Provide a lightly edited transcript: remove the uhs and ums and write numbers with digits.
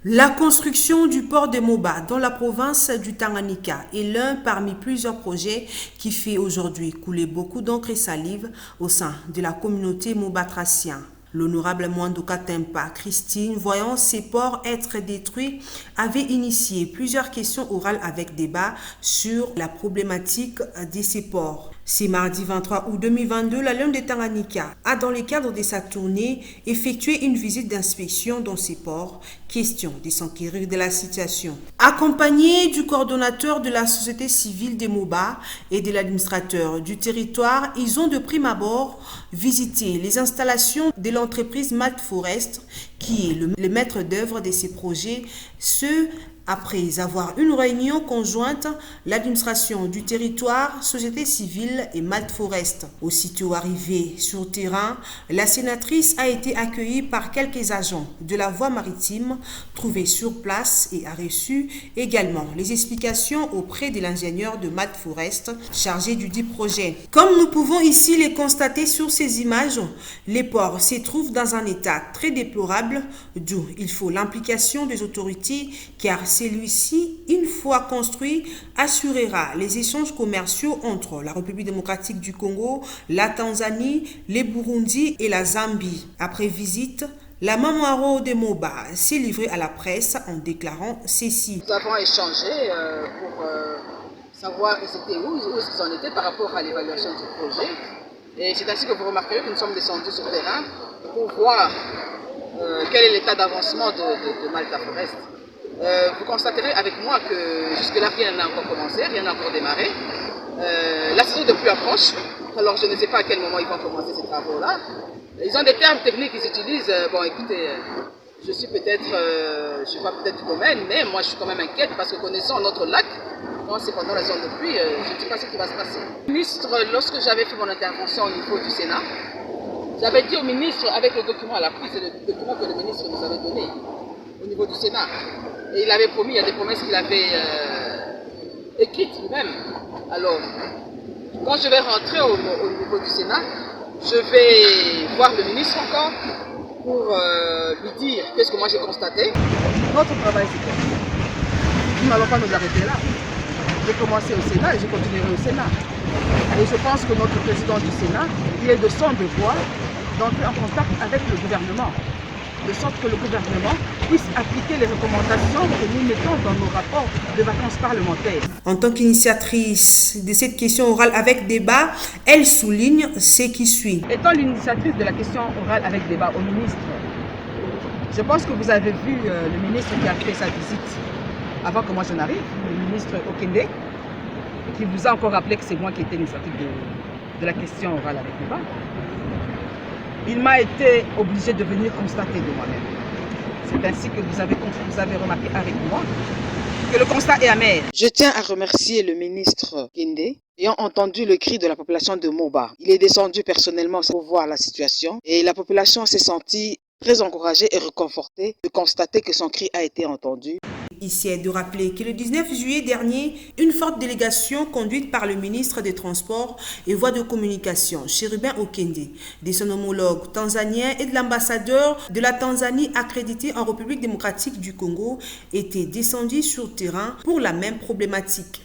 La construction du port de Moba dans la province du Tanganyika est l'un parmi plusieurs projets qui fait aujourd'hui couler beaucoup d'encre et salive au sein de la communauté mobatracienne. L'honorable Mwandoka Tempa Christine, voyant ces ports être détruits, avait initié plusieurs questions orales avec débat sur la problématique de ces ports. C'est mardi 23 août 2022, la Lune de Tanganyika a, dans le cadre de sa tournée, effectué une visite d'inspection dans ces ports. Question de s'enquérir de la situation. Accompagné du coordonnateur de la société civile de Moba et de l'administrateur du territoire, ils ont de prime abord visité les installations de l'entreprise Malt Forest, qui est le maître d'œuvre de ces projets, après avoir une réunion conjointe, l'administration du territoire, société civile et Malt Forest. Aussitôt arrivée sur terrain, la sénatrice a été accueillie par quelques agents de la voie maritime trouvés sur place et a reçu également les explications auprès de l'ingénieur de Malt Forest chargé du dit projet. Comme nous pouvons ici les constater sur ces images, les ports se trouvent dans un état très déplorable, d'où il faut l'implication des autorités car celui-ci, une fois construit, assurera les échanges commerciaux entre la République démocratique du Congo, la Tanzanie, le Burundi et la Zambie. Après visite, la Mamouaro de Moba s'est livrée à la presse en déclarant ceci. Nous avons échangé pour savoir c'était où ils en étaient par rapport à l'évaluation du projet. Et c'est ainsi que vous remarquerez que nous sommes descendus sur le terrain pour voir quel est l'état d'avancement de Malta Forest. Vous constaterez avec moi que jusque-là, rien n'a encore commencé, rien n'a encore démarré. La saison de pluie approche, alors je ne sais pas à quel moment ils vont commencer ces travaux-là. Ils ont des termes techniques qu'ils utilisent. Bon, écoutez, je suis peut-être, je ne suis pas peut-être du domaine, mais moi je suis quand même inquiète parce que connaissant notre lac, c'est pendant la zone de pluie, je ne sais pas ce qui va se passer. Ministre, lorsque j'avais fait mon intervention au niveau du Sénat, j'avais dit au ministre, avec le document à l'appui, c'est le document que le ministre nous avait donné au niveau du Sénat. Et il avait promis, il y a des promesses qu'il avait écrites lui-même. Alors, quand je vais rentrer au niveau du Sénat, je vais voir le ministre encore pour lui dire qu'est-ce que moi j'ai constaté. Notre travail, c'est quoi? Nous n'allons pas nous arrêter là. J'ai commencé au Sénat et je continuerai au Sénat. Et je pense que notre président du Sénat, il est de son devoir d'entrer en contact avec le gouvernement, de sorte que le gouvernement puisse appliquer les recommandations que nous mettons dans nos rapports de vacances parlementaires. En tant qu'initiatrice de cette question orale avec débat, elle souligne ce qui suit. Étant l'initiatrice de la question orale avec débat au ministre, je pense que vous avez vu le ministre qui a fait sa visite avant que moi je n'arrive, le ministre Okende, qui vous a encore rappelé que c'est moi qui étais l'initiatrice de la question orale avec débat. Il m'a été obligé de venir constater de moi-même. C'est ainsi que vous avez remarqué avec moi que le constat est amer. Je tiens à remercier le ministre Kende ayant entendu le cri de la population de Moba. Il est descendu personnellement pour voir la situation et la population s'est sentie très encouragée et réconfortée de constater que son cri a été entendu. Ici est de rappeler que le 19 juillet dernier, une forte délégation conduite par le ministre des Transports et Voies de Communication, Chérubin Okende, de son homologue tanzanien et de l'ambassadeur de la Tanzanie accrédité en République démocratique du Congo, était descendue sur terrain pour la même problématique.